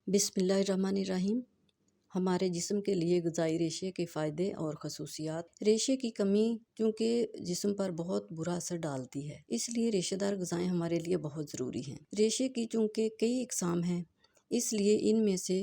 बिस्मिल्लाहिर्रहमानिर्रहीम। हमारे जिस्म के लिए ग़िज़ाई रेशे के फ़ायदे और ख़ुसूसियात। रेशे की कमी चूँकि जिस्म पर बहुत बुरा असर डालती है, इसलिए रेशेदार ग़िज़ाएँ हमारे लिए बहुत ज़रूरी हैं। रेशे की चूँकि कई इक़साम हैं, इसलिए इनमें से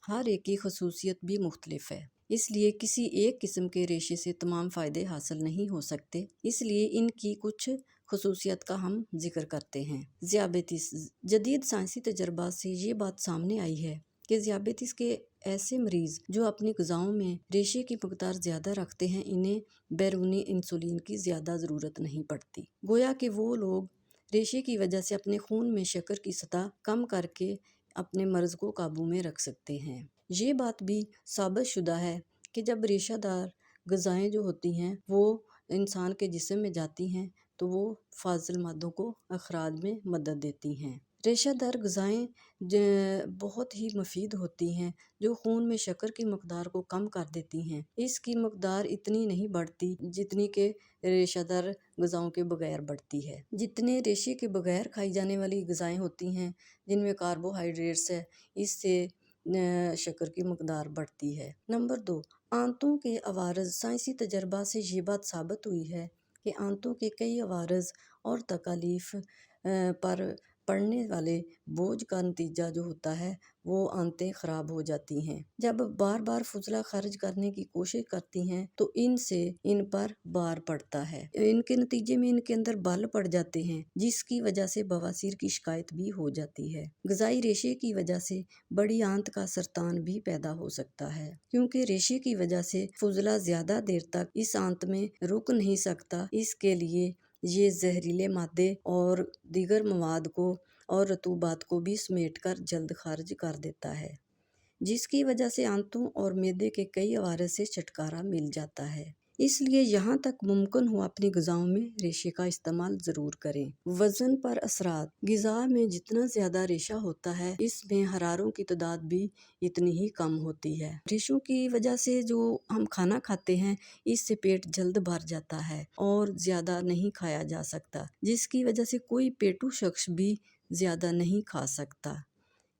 हर एक की ख़ुसूसियत भी मुख्तलिफ है। इसलिए किसी एक किस्म के रेशे से तमाम फ़ायदे हासिल नहीं हो सकते, इसलिए इनकी कुछ ख़ुसूसियत का हम ज़िक्र करते हैं। ज़ियाबतीस। जदीद साइंसी तजर्बात से ये बात सामने आई है कि ज़ियाबतीस के ऐसे मरीज़ जो अपनी ग़िज़ाओं में रेशे की मकदार ज़्यादा रखते हैं, इन्हें बैरूनी इंसुलिन की ज़्यादा ज़रूरत नहीं पड़ती। गोया कि वो लोग रेशे की वजह से अपने खून में शक्कर की सतह कम करके अपने मर्ज़ को काबू में रख सकते हैं। ये बात भी साबित शुदा है कि जब रेशादार ग़िज़ाएँ जो होती हैं वो इंसान के जिस्म में जाती हैं तो वो फाजिल मादों को अखराज में मदद देती हैं। रेशादार ग़िज़ाएँ बहुत ही मुफीद होती हैं, जो खून में शक्कर की मकदार को कम कर देती हैं। इसकी मकदार इतनी नहीं बढ़ती जितनी कि रेशादार ग़िज़ाओं के बगैर बढ़ती है। जितने रेशे के बगैर खाई जाने वाली ग़िज़ाएँ होती हैं, जिनमें कार्बोहाइड्रेट्स है, इससे शक्कर की मकदार बढ़ती है। नंबर 2, आंतों के अवारज़। साइंसी तजर्बा से ये बात साबित हुई है कि आंतों के कई अवारज़ और तकालीफ पर पड़ने वाले बोझ का नतीजा जो होता है वो आंतें ख़राब हो जाती हैं। जब बार बार फुजला खर्च करने की कोशिश करती हैं तो इनसे इन पर भार पड़ता है। इनके नतीजे में इनके अंदर बल पड़ जाते हैं, जिसकी वजह से बवासीर की शिकायत भी हो जाती है। ग़िज़ाई रेशे की वजह से बड़ी आंत का सरतान भी पैदा हो सकता है, क्योंकि रेशे की वजह से फुजला ज़्यादा देर तक इस आंत में रुक नहीं सकता। इसके लिए ये जहरीले मादे और दीगर मवाद को और रतूबात को भी समेट कर जल्द खारिज कर देता है, जिसकी वजह से आंतों और मैदे के कई अवारज़ से छुटकारा मिल जाता है। इसलिए यहाँ तक मुमकिन हो अपनी ग़िज़ाओं में रेशे का इस्तेमाल ज़रूर करें। वज़न पर असरात। ग़िज़ा में जितना ज़्यादा रेशा होता है, इसमें हरारों की तादाद भी इतनी ही कम होती है। रेशों की वजह से जो हम खाना खाते हैं, इससे पेट जल्द भर जाता है और ज़्यादा नहीं खाया जा सकता, जिसकी वजह से कोई पेटू शख्स भी ज़्यादा नहीं खा सकता,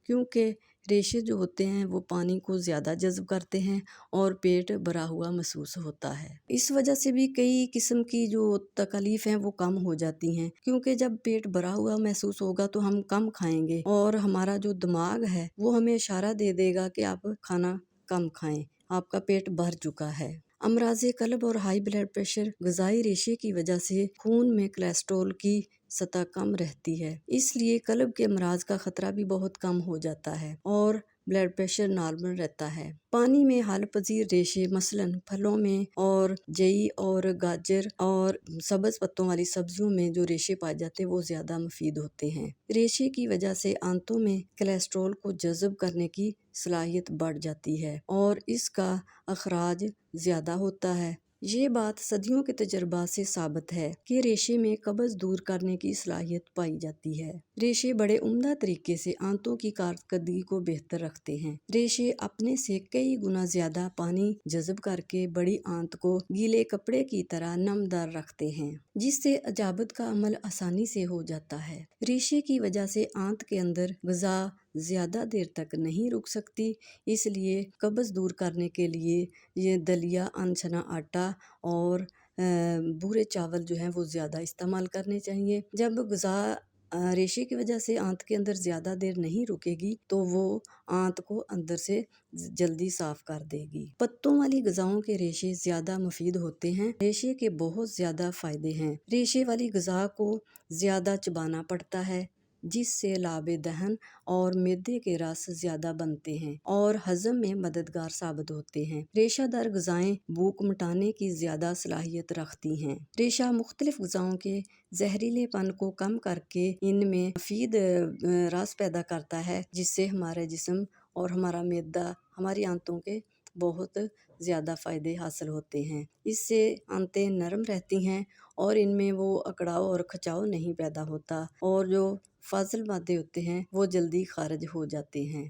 क्योंकि रेशे जो होते हैं वो पानी को ज़्यादा जज़्ब करते हैं और पेट भरा हुआ महसूस होता है। इस वजह से भी कई किस्म की जो तकलीफ़ हैं वो कम हो जाती हैं, क्योंकि जब पेट भरा हुआ महसूस होगा तो हम कम खाएंगे और हमारा जो दिमाग है वो हमें इशारा दे देगा कि आप खाना कम खाएं, आपका पेट भर चुका है। अमराज़े कल्ब और हाई ब्लड प्रेशर। ग़िज़ाई रेशे की वजह से खून में कोलेस्ट्रॉल की सतह कम रहती है, इसलिए कल्ब के अमराज का ख़तरा भी बहुत कम हो जाता है और ब्लड प्रेशर नॉर्मल रहता है। पानी में हल पजीर रेशे मसलन फलों में और जई और गाजर और सब्ज़ पत्तों वाली सब्जियों में जो रेशे पाए जाते हैं वो ज़्यादा मुफीद होते हैं। रेशे की वजह से आंतों में कोलेस्ट्रॉल को जज़ब करने की सलाहियत बढ़ जाती है और इसका अखराज ज़्यादा होता है। ये बात सदियों के तजर्बा से साबित है कि रेशे में कब्ज़ दूर करने की सलाहियत पाई जाती है। रेशे बड़े उम्दा तरीके से आंतों की कारकर्दगी को बेहतर रखते हैं। रेशे अपने से कई गुना ज़्यादा पानी जज़ब करके बड़ी आंत को गीले कपड़े की तरह नमदार रखते हैं, जिससे अजाबत का अमल आसानी से हो जाता है। रेशे की वजह से आंत के अंदर ग़िज़ा ज़्यादा देर तक नहीं रुक सकती, इसलिए कब्ज़ दूर करने के लिए ये दलिया, अनछना आटा और भूरे चावल जो हैं वो ज़्यादा इस्तेमाल करने चाहिए। जब ग़िज़ा रेशे की वजह से आंत के अंदर ज़्यादा देर नहीं रुकेगी तो वो आंत को अंदर से जल्दी साफ़ कर देगी। पत्तों वाली ग़िज़ाओं के रेशे ज़्यादा मुफीद होते हैं। रेशे के बहुत ज़्यादा फ़ायदे हैं। रेशे वाली ग़िज़ा को ज़्यादा चबाना पड़ता है, जिससे लाबे दहन और मैदे के रस ज़्यादा बनते हैं और हज़म में मददगार साबित होते हैं। रेशादार ग़िज़ाएँ भूख मिटाने की ज़्यादा सलाहियत रखती हैं। रेशा मुख्तलिफ ग़िज़ाओं के जहरीलेपन को कम करके इनमें मुफीद रस पैदा करता है, जिससे हमारे जिस्म और हमारा मैदा, हमारी आंतों के बहुत ज़्यादा फ़ायदे हासिल होते हैं। इससे आंतें नरम रहती हैं और इनमें वो अकड़ाव और खिंचाव नहीं पैदा होता और जो फाजिल मादे होते हैं वो जल्दी खारिज हो जाते हैं।